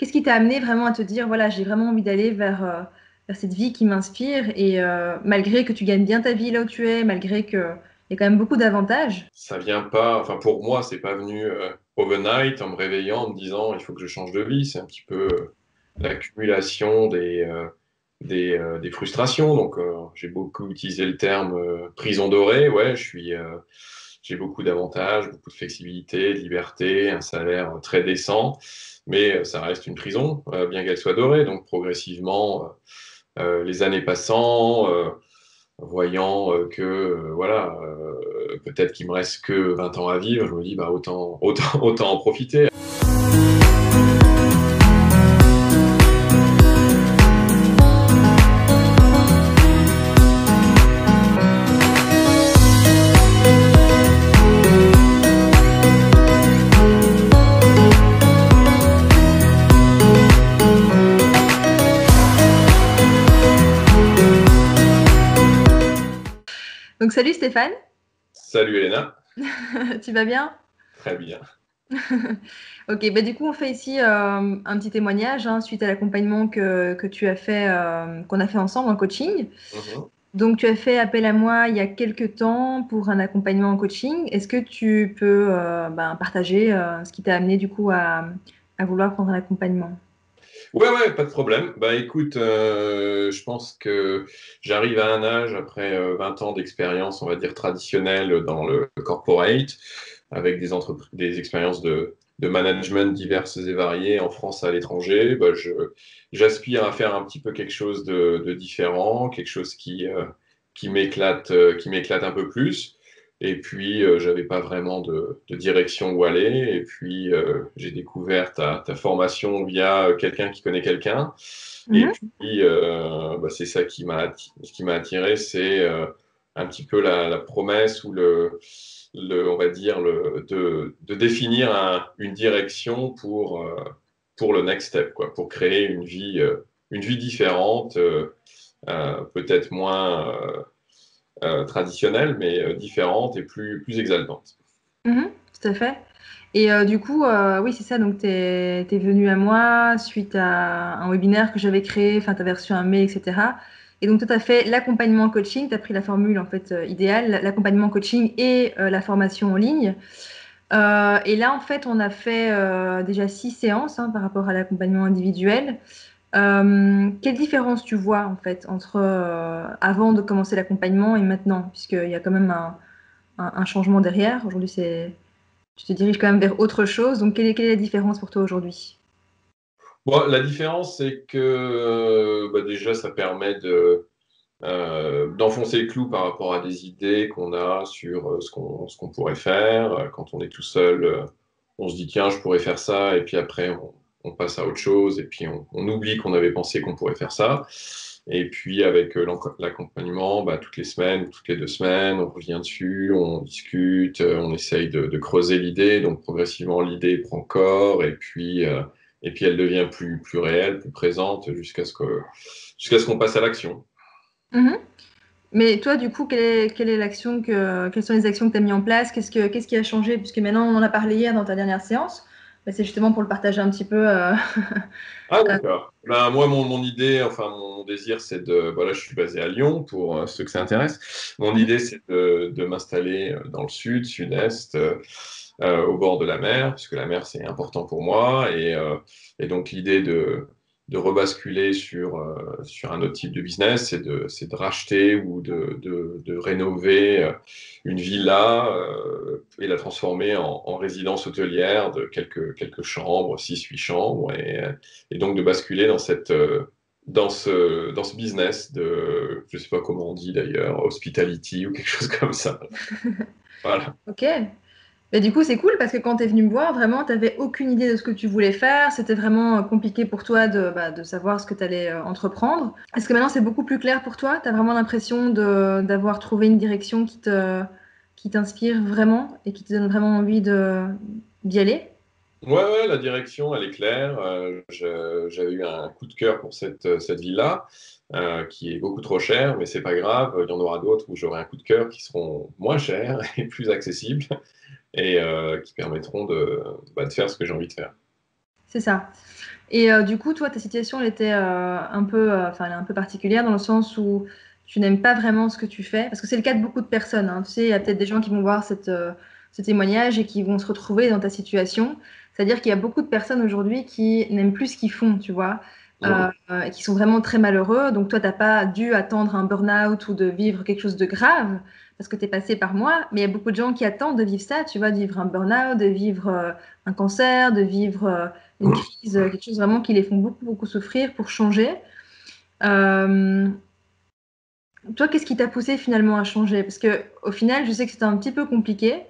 Qu'est-ce qui t'a amené vraiment à te dire, voilà, j'ai vraiment envie d'aller vers cette vie qui m'inspire et malgré que tu gagnes bien ta vie là où tu es, malgré qu'il y a quand même beaucoup d'avantages. Ça vient pas, enfin pour moi, c'est pas venu overnight en me réveillant, en me disant il faut que je change de vie. C'est un petit peu l'accumulation des frustrations. Donc j'ai beaucoup utilisé le terme prison dorée. Ouais, j'ai beaucoup d'avantages, beaucoup de flexibilité, de liberté, un salaire très décent, mais ça reste une prison, bien qu'elle soit dorée. Donc progressivement, les années passant. Voyant que voilà, peut-être qu'il me reste que 20 ans à vivre, je me dis bah autant en profiter. Donc salut Stéphane, Salut Elena, tu vas bien? très bien. Ok, bah du coup on fait ici un petit témoignage hein, suite à l'accompagnement que tu as fait, qu'on a fait ensemble en coaching. Mhm. Donc tu as fait appel à moi il y a quelques temps pour un accompagnement en coaching. Est-ce que tu peux partager ce qui t'a amené du coup à vouloir prendre un accompagnement? Ouais, pas de problème. Bah écoute, je pense que j'arrive à un âge, après 20 ans d'expérience, on va dire traditionnelle dans le corporate, avec des expériences de management diverses et variées en France et à l'étranger, bah, j'aspire à faire un petit peu quelque chose de différent, quelque chose qui m'éclate un peu plus. Et puis, j'avais pas vraiment de direction où aller. Et puis, j'ai découvert ta formation via quelqu'un qui connaît quelqu'un. Et Mhm. puis, bah, c'est ça ce qui m'a attiré, c'est un petit peu la promesse ou on va dire, de définir une direction pour le next step, quoi, pour créer une vie différente, peut-être moins traditionnelle, mais différente et plus exaltante. Mhm, tout à fait. Et du coup, oui, c'est ça. Donc, tu es venu à moi suite à un webinaire que j'avais créé. Enfin, tu avais reçu un mail, etc. Et donc, toi, tu as fait l'accompagnement coaching. Tu as pris la formule en fait idéale, l'accompagnement coaching et la formation en ligne. Et là, en fait, on a fait déjà 6 séances hein, par rapport à l'accompagnement individuel. Quelle différence tu vois en fait entre avant de commencer l'accompagnement et maintenant, puisqu'il y a quand même un changement derrière. Aujourd'hui, tu te diriges quand même vers autre chose. Donc, quelle est la différence pour toi aujourd'hui? Bon, la différence, c'est que bah, déjà, ça permet d'enfoncer le clou par rapport à des idées qu'on a sur ce qu'on pourrait faire. Quand on est tout seul, on se dit, tiens, je pourrais faire ça, et puis après, on passe à autre chose, et puis on oublie qu'on avait pensé qu'on pourrait faire ça. Et puis avec l'accompagnement, bah, toutes les semaines, toutes les 2 semaines, on revient dessus, on discute, on essaye de creuser l'idée. Donc progressivement, l'idée prend corps, et puis elle devient plus réelle, plus présente, jusqu'à ce qu'on passe à l'action. Mhm. Mais toi, du coup, quelles sont les actions que tu as mis en place? Qu'est-ce qui a changé? Puisque maintenant, on en a parlé hier dans ta dernière séance. Bah, c'est justement pour le partager un petit peu. Ah, d'accord. Ben, moi, mon idée, enfin, mon désir, c'est de. Voilà, je suis basé à Lyon pour ceux que ça intéresse. Mon Mhm. idée, c'est de m'installer dans le sud, sud-est, au bord de la mer, puisque la mer, c'est important pour moi. Et donc, l'idée de rebasculer sur un autre type de business, c'est de racheter ou de rénover une villa et la transformer en résidence hôtelière de quelques chambres, 6 8 chambres. Et donc de basculer dans ce business de, je sais pas comment on dit d'ailleurs, hospitality ou quelque chose comme ça. Voilà. Ok. Mais du coup, c'est cool parce que quand tu es venu me voir, vraiment, tu n'avais aucune idée de ce que tu voulais faire. C'était vraiment compliqué pour toi de savoir ce que tu allais entreprendre. Est-ce que maintenant c'est beaucoup plus clair pour toi? Tu as vraiment l'impression d'avoir trouvé une direction qui t'inspire vraiment et qui te donne vraiment envie d'y aller? Ouais, la direction, elle est claire. J'avais eu un coup de cœur pour cette ville-là, qui est beaucoup trop chère, mais c'est pas grave. Il y en aura d'autres où j'aurai un coup de cœur qui seront moins chers et plus accessibles et qui permettront de faire ce que j'ai envie de faire. c'est ça. Et du coup, toi, ta situation, elle était enfin, elle est un peu particulière dans le sens où tu n'aimes pas vraiment ce que tu fais, parce que c'est le cas de beaucoup de personnes, hein. Tu sais, il y a peut-être des gens qui vont voir ce témoignage et qui vont se retrouver dans ta situation. C'est-à-dire qu'il y a beaucoup de personnes aujourd'hui qui n'aiment plus ce qu'ils font, tu vois, Mhm. et qui sont vraiment très malheureux. Donc toi, t'as pas dû attendre un burn-out ou de vivre quelque chose de grave, parce que tu es passé par moi, mais il y a beaucoup de gens qui attendent de vivre ça, tu vois, de vivre un burn-out, de vivre un cancer, de vivre une crise, quelque chose vraiment qui les font beaucoup, beaucoup souffrir pour changer. Euh, Toi, qu'est-ce qui t'a poussé finalement à changer? Parce que au final, je sais que c'était un petit peu compliqué.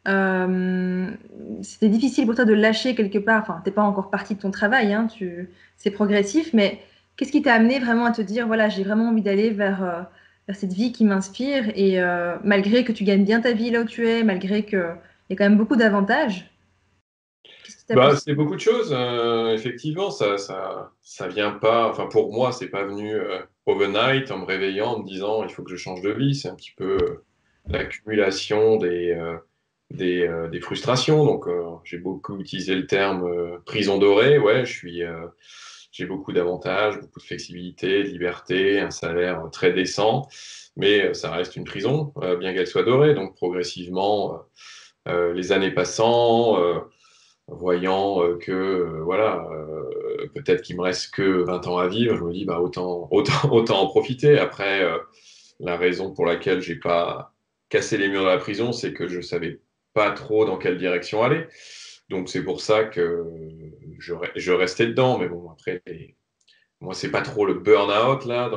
Euh, C'était difficile pour toi de lâcher quelque part. Enfin, t'es pas encore parti de ton travail, hein, c'est progressif, mais qu'est-ce qui t'a amené vraiment à te dire, voilà, j'ai vraiment envie d'aller vers cette vie qui m'inspire et malgré que tu gagnes bien ta vie là où tu es, malgré qu'il y a quand même beaucoup d'avantages, qu'est-ce qui t'a Bah, poussé? c'est beaucoup de choses. Effectivement, ça vient pas. Enfin, pour moi, c'est pas venu overnight en me réveillant, en me disant il faut que je change de vie. C'est un petit peu l'accumulation des frustrations. Donc, j'ai beaucoup utilisé le terme prison dorée. Ouais, j'ai beaucoup d'avantages, beaucoup de flexibilité, de liberté, un salaire très décent, mais ça reste une prison, bien qu'elle soit dorée. Donc, progressivement, les années passant. Voyant que voilà, peut-être qu'il me reste que 20 ans à vivre, je me dis bah autant en profiter. Après, la raison pour laquelle j'ai pas cassé les murs de la prison, c'est que je savais pas trop dans quelle direction aller. Donc c'est pour ça que je restais dedans. Mais bon, après, moi, c'est pas trop le burn-out là,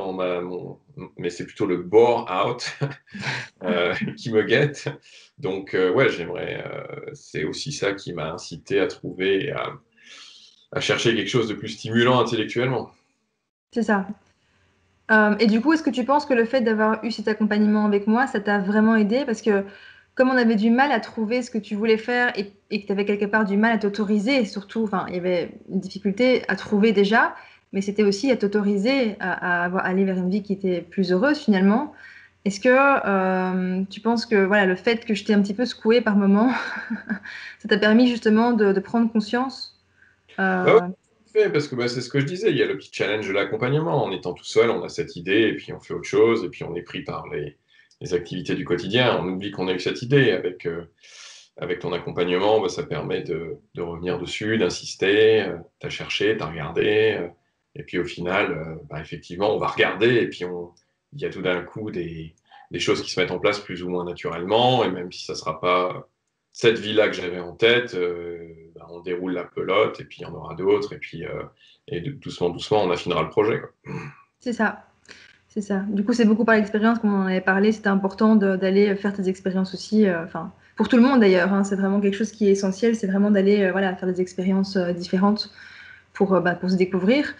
mais c'est plutôt le bore-out qui me guette. Donc, ouais, c'est aussi ça qui m'a incité à trouver, à chercher quelque chose de plus stimulant intellectuellement. C'est ça. Et du coup, est-ce que tu penses que le fait d'avoir eu cet accompagnement avec moi, ça t'a vraiment aidé? Parce que comme on avait du mal à trouver ce que tu voulais faire et que tu avais quelque part du mal à t'autoriser, et surtout, enfin, il y avait une difficulté à trouver déjà, mais c'était aussi à t'autoriser à aller vers une vie qui était plus heureuse finalement. Est-ce que tu penses que voilà, le fait que je t'ai un petit peu secoué par moment, ça t'a permis justement de prendre conscience? Bah ouais, Euh, fait, parce que bah, c'est ce que je disais, il y a le petit challenge de l'accompagnement. En étant tout seul, on a cette idée, et puis on fait autre chose, et puis on est pris par les activités du quotidien. On oublie qu'on a eu cette idée. Avec ton accompagnement, bah, ça permet de revenir dessus, d'insister. T'as cherché, t'as regardé, et puis au final, bah, effectivement, on va regarder, et puis il y a tout d'un coup des choses qui se mettent en place plus ou moins naturellement, et même si ça sera pas cette vie-là que j'avais en tête, bah, on déroule la pelote, et puis il y en aura d'autres, et puis doucement, doucement, on affinera le projet, quoi. c'est ça. C'est ça. Du coup, c'est beaucoup par l'expérience, comme on en avait parlé. C'était important d'aller faire tes expériences aussi. Enfin, pour tout le monde d'ailleurs, hein, c'est vraiment quelque chose qui est essentiel. C'est vraiment d'aller voilà, faire des expériences différentes pour se découvrir.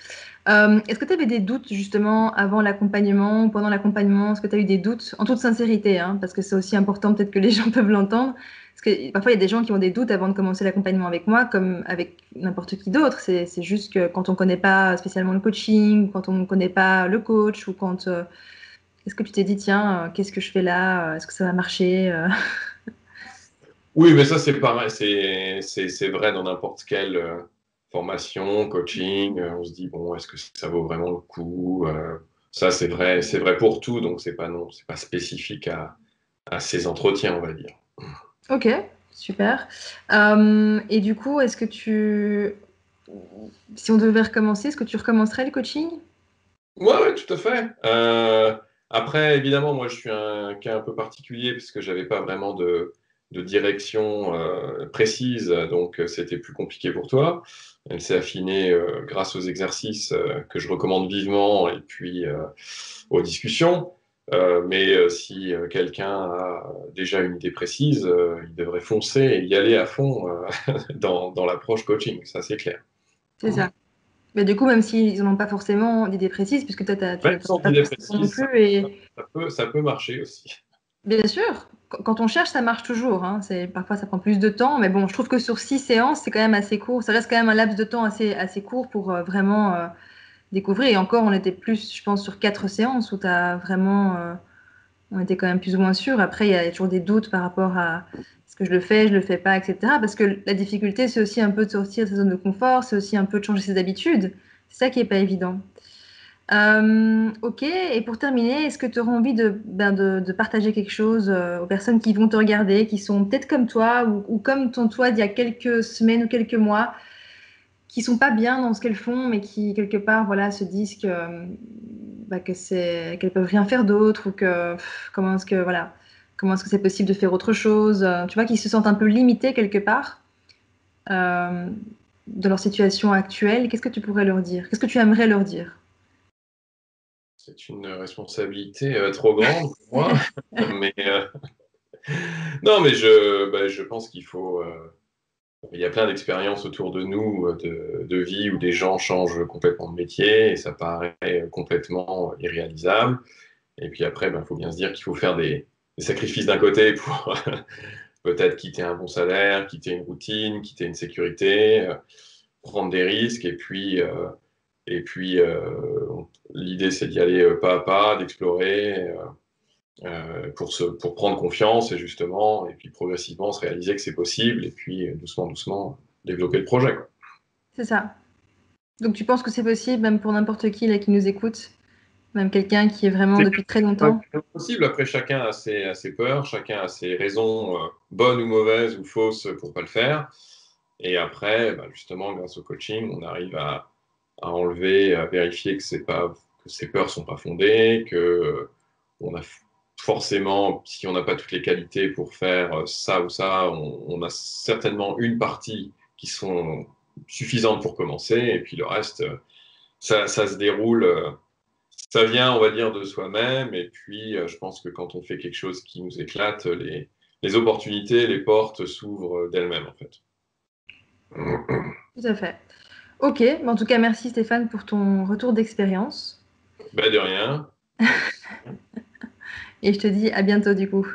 Est-ce que tu avais des doutes justement avant l'accompagnement ou pendant l'accompagnement? Est-ce que tu as eu des doutes en toute sincérité, hein, parce que c'est aussi important peut-être que les gens peuvent l'entendre. Parce que parfois il y a des gens qui ont des doutes avant de commencer l'accompagnement avec moi, comme avec n'importe qui d'autre. C'est juste que quand on ne connaît pas spécialement le coaching, ou quand on ne connaît pas le coach, ou quand est-ce que tu t'es dit tiens, qu'est-ce que je fais là? Est-ce que ça va marcher? Oui, mais ça, c'est pareil, c'est vrai dans n'importe quelle formation, coaching. On se dit, bon, est-ce que ça vaut vraiment le coup? Ça, c'est vrai pour tout, donc c'est pas, non, c'est pas spécifique à ces entretiens, on va dire. Ok, super. Et du coup, si on devait recommencer, est-ce que tu recommencerais le coaching? Ouais, ouais, tout à fait. Après, évidemment, moi, je suis un cas un peu particulier puisque j'avais pas vraiment de direction précise, donc c'était plus compliqué pour toi. Elle s'est affinée grâce aux exercices que je recommande vivement et puis aux discussions. Mais si quelqu'un a déjà une idée précise, il devrait foncer et y aller à fond dans l'approche coaching, ça c'est clair. C'est ça. Mais du coup, même s'ils n'en ont pas forcément d'idée précise, puisque toi, tu Même n'as sans pas idée forcément non précise, plus. Et ça peut marcher aussi. bien sûr, quand on cherche, ça marche toujours, hein. Parfois, ça prend plus de temps. Mais bon, je trouve que sur 6 séances, c'est quand même assez court. Ça reste quand même un laps de temps assez court pour vraiment découvrir. Et encore, on était plus, je pense, sur 4 séances où tu as vraiment on était quand même plus ou moins sûrs. Après, il y a toujours des doutes par rapport à est-ce que je le fais pas, etc. Parce que la difficulté, c'est aussi un peu de sortir de sa zone de confort, c'est aussi un peu de changer ses habitudes. C'est ça qui est pas évident. Ok, et pour terminer, est-ce que tu auras envie de partager quelque chose aux personnes qui vont te regarder, qui sont peut-être comme toi ou comme ton toi d'il y a quelques semaines ou quelques mois, qui sont pas bien dans ce qu'elles font, mais qui quelque part voilà se disent que qu'elles peuvent rien faire d'autre ou que comment est-ce que voilà comment est-ce que c'est possible de faire autre chose, tu vois, qui se sentent un peu limités quelque part euh, de leur situation actuelle. Qu'est-ce que tu pourrais leur dire? Qu'est-ce que tu aimerais leur dire? C'est une responsabilité trop grande pour moi, mais non, mais je pense qu'il faut. Il y a plein d'expériences autour de nous, de vie, où des gens changent complètement de métier et ça paraît complètement irréalisable. Et puis après, il faut bien se dire qu'il faut faire des sacrifices d'un côté pour peut-être quitter un bon salaire, quitter une routine, quitter une sécurité, prendre des risques. Et puis, l'idée, c'est d'y aller pas à pas, d'explorer pour prendre confiance et justement, et puis progressivement se réaliser que c'est possible, et puis doucement, doucement, développer le projet, quoi. C'est ça. Donc tu penses que c'est possible, même pour n'importe qui là, qui nous écoute, même quelqu'un qui est vraiment C'est depuis très longtemps? possible. Après, chacun a ses peurs, chacun a ses raisons, bonnes ou mauvaises ou fausses, pour pas le faire. Et après, justement, grâce au coaching, on arrive à enlever, à vérifier que ces peurs sont pas fondées, que on a forcément, si on n'a pas toutes les qualités pour faire ça ou ça, on a certainement une partie qui sont suffisantes pour commencer, et puis le reste, ça se déroule. Ça vient, on va dire, de soi-même. Et puis, je pense que quand on fait quelque chose qui nous éclate, les opportunités, les portes s'ouvrent d'elles-mêmes, en fait. Tout à fait. Ok, mais en tout cas, merci Stéphane pour ton retour d'expérience. Ben, de rien. Et je te dis à bientôt du coup.